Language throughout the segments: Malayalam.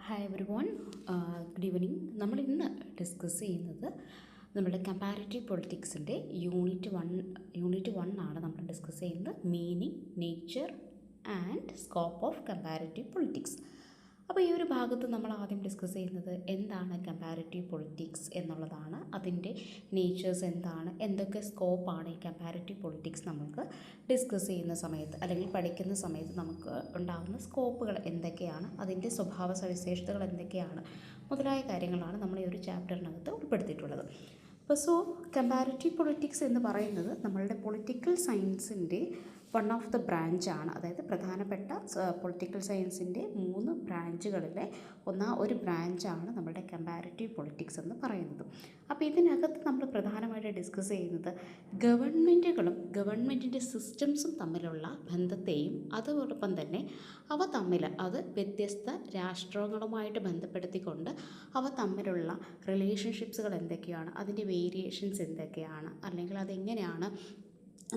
Hi every one, good evening. നമ്മൾ ഇന്ന് ഡിസ്കസ് ചെയ്യുന്നത് നമ്മുടെ കമ്പാരിറ്റീവ് പൊളിറ്റിക്സിൻ്റെ യൂണിറ്റ് വൺ ആണ് നമ്മൾ ഡിസ്കസ് ചെയ്യുന്നത്. Meaning, nature and scope of comparative politics. അപ്പോൾ ഈ ഒരു ഭാഗത്ത് നമ്മൾ ആദ്യം ഡിസ്കസ് ചെയ്യുന്നത് എന്താണ് കമ്പാരിറ്റീവ് പൊളിറ്റിക്സ് എന്നുള്ളതാണ്. അതിൻ്റെ നേച്ചേഴ്സ് എന്താണ്, എന്തൊക്കെ സ്കോപ്പാണ് ഈ കമ്പാരിറ്റീവ് പൊളിറ്റിക്സ് നമുക്ക് ഡിസ്കസ് ചെയ്യുന്ന സമയത്ത് അല്ലെങ്കിൽ പഠിക്കുന്ന സമയത്ത് നമുക്ക് ഉണ്ടാകുന്ന സ്കോപ്പുകൾ എന്തൊക്കെയാണ്, അതിൻ്റെ സ്വഭാവ സവിശേഷതകൾ എന്തൊക്കെയാണ് മുതലായ കാര്യങ്ങളാണ് നമ്മൾ ഈ ഒരു ചാപ്റ്ററിനകത്ത് ഉൾപ്പെടുത്തിയിട്ടുള്ളത്. അപ്പോൾ കമ്പാരിറ്റീവ് പൊളിറ്റിക്സ് എന്ന് പറയുന്നത് നമ്മളുടെ പൊളിറ്റിക്കൽ സയൻസിൻ്റെ വൺ ഓഫ് ദ ബ്രാഞ്ചാണ്. അതായത് പ്രധാനപ്പെട്ട പൊളിറ്റിക്കൽ സയൻസിൻ്റെ 3 ബ്രാഞ്ചുകളിലെ ഒരു ബ്രാഞ്ചാണ് നമ്മുടെ കമ്പാരിറ്റീവ് പൊളിറ്റിക്സ് എന്ന് പറയുന്നത്. അപ്പോൾ ഇതിനകത്ത് നമ്മൾ പ്രധാനമായിട്ട് ഡിസ്കസ് ചെയ്യുന്നത് ഗവൺമെൻറ്റുകളും ഗവൺമെൻറ്റിൻ്റെ സിസ്റ്റംസും തമ്മിലുള്ള ബന്ധത്തെയും അതോടൊപ്പം തന്നെ അവ തമ്മിൽ വ്യത്യസ്ത രാഷ്ട്രങ്ങളുമായിട്ട് ബന്ധപ്പെടുത്തിക്കൊണ്ട് അവ തമ്മിലുള്ള റിലേഷൻഷിപ്സുകൾ എന്തൊക്കെയാണ്, അതിൻ്റെ വേരിയേഷൻസ് എന്തൊക്കെയാണ്, അല്ലെങ്കിൽ അതെങ്ങനെയാണ്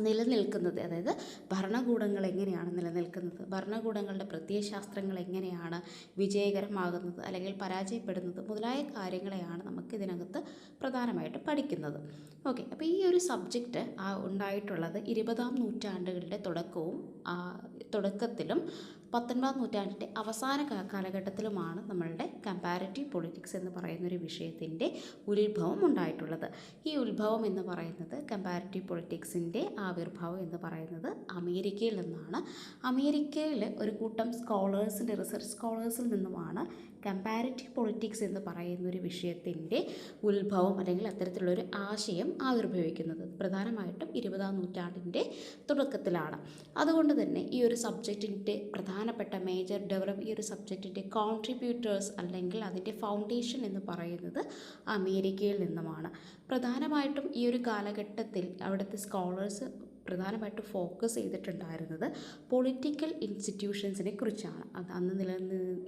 നിലനിൽക്കുന്നത്, അതായത് ഭരണകൂടങ്ങൾ എങ്ങനെയാണ് നിലനിൽക്കുന്നത്, ഭരണകൂടങ്ങളുടെ പ്രത്യയശാസ്ത്രങ്ങൾ എങ്ങനെയാണ് വിജയകരമാകുന്നത് അല്ലെങ്കിൽ പരാജയപ്പെടുന്നത് മുതലായ കാര്യങ്ങളെയാണ് നമുക്കിതിനകത്ത് പ്രധാനമായിട്ട് പഠിക്കുന്നത്. ഓക്കെ, അപ്പോൾ ഈ ഒരു സബ്ജക്റ്റ് ഉണ്ടായിട്ടുള്ളത് 20-ാം നൂറ്റാണ്ടുകളുടെ തുടക്കത്തിലും 19-ാം നൂറ്റാണ്ടിൻ്റെ അവസാന കാലഘട്ടത്തിലുമാണ് നമ്മളുടെ കമ്പാരിറ്റീവ് പൊളിറ്റിക്സ് എന്ന് പറയുന്നൊരു വിഷയത്തിൻ്റെ ഉത്ഭവം ഉണ്ടായിട്ടുള്ളത്. ഈ ഉത്ഭവം എന്ന് പറയുന്നത് കമ്പാരിറ്റീവ് പൊളിറ്റിക്സിൻ്റെ ആവിർഭാവം എന്ന് പറയുന്നത് അമേരിക്കയിൽ നിന്നാണ്. അമേരിക്കയിൽ ഒരു കൂട്ടം റിസർച്ച് സ്കോളേഴ്സിൽ നിന്നുമാണ് കമ്പാരിറ്റീവ് പൊളിറ്റിക്സ് എന്ന് പറയുന്നൊരു വിഷയത്തിൻ്റെ ഉത്ഭവം അല്ലെങ്കിൽ അത്തരത്തിലുള്ളൊരു ആശയം ആവിർഭവിക്കുന്നത് പ്രധാനമായിട്ടും 20-ാം നൂറ്റാണ്ടിൻ്റെ തുടക്കത്തിലാണ്. അതുകൊണ്ട് തന്നെ ഈ ഒരു സബ്ജക്റ്റിൻ്റെ പ്രധാനപ്പെട്ട ഈ ഒരു സബ്ജക്റ്റിൻ്റെ കോൺട്രിബ്യൂട്ടേഴ്സ് അല്ലെങ്കിൽ അതിൻ്റെ ഫൗണ്ടേഷൻ എന്ന് പറയുന്നത് അമേരിക്കയിൽ നിന്നുമാണ്. പ്രധാനമായിട്ടും ഈ ഒരു കാലഘട്ടത്തിൽ അവിടുത്തെ സ്കോളേഴ്സ് പ്രധാനമായിട്ട് ഫോക്കസ് ചെയ്തിട്ടുണ്ടായിരുന്നത് പൊളിറ്റിക്കൽ ഇൻസ്റ്റിറ്റ്യൂഷൻസിനെ കുറിച്ചാണ്. അന്ന്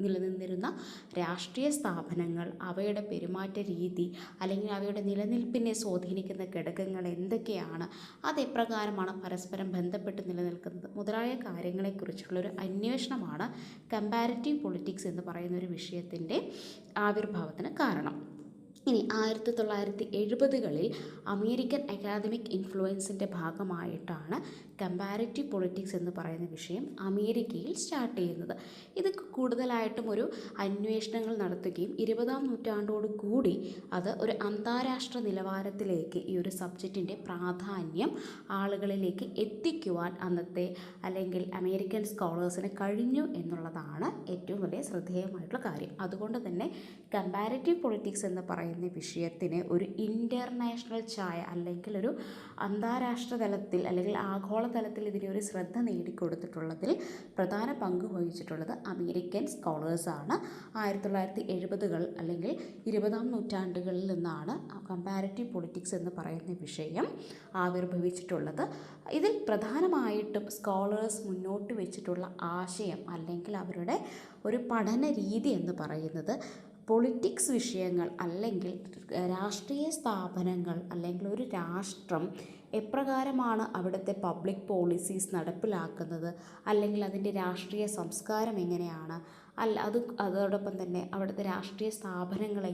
നിലനിന്നിരുന്ന രാഷ്ട്രീയ സ്ഥാപനങ്ങൾ, അവയുടെ പെരുമാറ്റ രീതി അല്ലെങ്കിൽ അവയുടെ നിലനിൽപ്പിനെ സ്വാധീനിക്കുന്ന ഘടകങ്ങൾ എന്തൊക്കെയാണ്, അതെപ്രകാരമാണ് പരസ്പരം ബന്ധപ്പെട്ട് നിലനിൽക്കുന്നത് മുതലായ കാര്യങ്ങളെക്കുറിച്ചുള്ളൊരു അന്വേഷണമാണ് കമ്പാരിറ്റീവ് പൊളിറ്റിക്സ് എന്ന് പറയുന്ന ഒരു വിഷയത്തിൻ്റെ ആവിർഭാവത്തിന് കാരണം. ഇനി 1970-കളിൽ അമേരിക്കൻ അക്കാദമിക് ഇൻഫ്ലുവൻസിൻ്റെ ഭാഗമായിട്ടാണ് കമ്പാരിറ്റീവ് പൊളിറ്റിക്സ് എന്ന് പറയുന്ന വിഷയം അമേരിക്കയിൽ സ്റ്റാർട്ട് ചെയ്യുന്നത്. ഇത് കൂടുതലായിട്ടും ഒരു അന്വേഷണങ്ങൾ നടത്തുകയും 20-ാം നൂറ്റാണ്ടോട് കൂടി അത് ഒരു അന്താരാഷ്ട്ര നിലവാരത്തിലേക്ക് ഈ ഒരു സബ്ജക്റ്റിൻ്റെ പ്രാധാന്യം ആളുകളിലേക്ക് എത്തിക്കുവാൻ അന്നത്തെ അല്ലെങ്കിൽ അമേരിക്കൻ സ്കോളേഴ്സിന് കഴിഞ്ഞു എന്നുള്ളതാണ് ഏറ്റവും വലിയ ശ്രദ്ധേയമായിട്ടുള്ള കാര്യം. അതുകൊണ്ട് തന്നെ കമ്പാരിറ്റീവ് പൊളിറ്റിക്സ് എന്ന് പറയുന്ന വിഷയത്തിന് ഒരു ഇൻ്റർനാഷണൽ അല്ലെങ്കിൽ ഒരു അന്താരാഷ്ട്ര തലത്തിൽ അല്ലെങ്കിൽ ആഗോളതലത്തിൽ ഇതിനെ ഒരു ശ്രദ്ധ നേടിക്കൊടുത്തിട്ടുള്ളതിൽ പ്രധാന പങ്ക് വഹിച്ചിട്ടുള്ളത് അമേരിക്കൻ സ്കോളേഴ്സാണ്. 1970-കൾ അല്ലെങ്കിൽ 20-ാം നൂറ്റാണ്ടുകളിൽ നിന്നാണ് കമ്പാരിറ്റീവ് പൊളിറ്റിക്സ് എന്ന് പറയുന്ന വിഷയം ആവിർഭവിച്ചിട്ടുള്ളത്. ഇതിൽ പ്രധാനമായിട്ടും സ്കോളേഴ്സ് മുന്നോട്ട് വെച്ചിട്ടുള്ള ആശയം അല്ലെങ്കിൽ അവരുടെ ഒരു പഠന രീതി എന്ന് പറയുന്നത് പൊളിറ്റിക്സ് വിഷയങ്ങൾ അല്ലെങ്കിൽ രാഷ്ട്രീയ സ്ഥാപനങ്ങൾ അല്ലെങ്കിൽ ഒരു രാഷ്ട്രം എപ്രകാരമാണ് അവിടുത്തെ പബ്ലിക് പോളിസീസ് നടപ്പിലാക്കുന്നത് അല്ലെങ്കിൽ അതിൻ്റെ രാഷ്ട്രീയ സംസ്കാരം എങ്ങനെയാണ്, അതോടൊപ്പം തന്നെ അവിടുത്തെ രാഷ്ട്രീയ സ്ഥാപനങ്ങൾ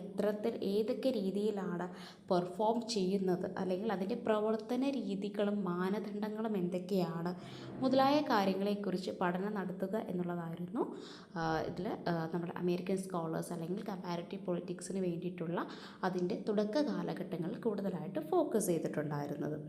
ഏതൊക്കെ രീതിയിലാണ് പെർഫോം ചെയ്യുന്നത് അല്ലെങ്കിൽ അതിൻ്റെ പ്രവർത്തന രീതികളും മാനദണ്ഡങ്ങളും എന്തൊക്കെയാണ് മുതലായ കാര്യങ്ങളെക്കുറിച്ച് പഠനം നടത്തുക എന്നുള്ളതായിരുന്നു ഇതിൽ നമ്മുടെ അമേരിക്കൻ സ്കോളേഴ്സ് അല്ലെങ്കിൽ കമ്പാരിറ്റീവ് പൊളിറ്റിക്സിന് വേണ്ടിയിട്ടുള്ള അതിൻ്റെ തുടക്ക കാലഘട്ടങ്ങളിൽ കൂടുതലായിട്ട് ഫോക്കസ് ചെയ്തിട്ടുണ്ടായിരുന്നത്.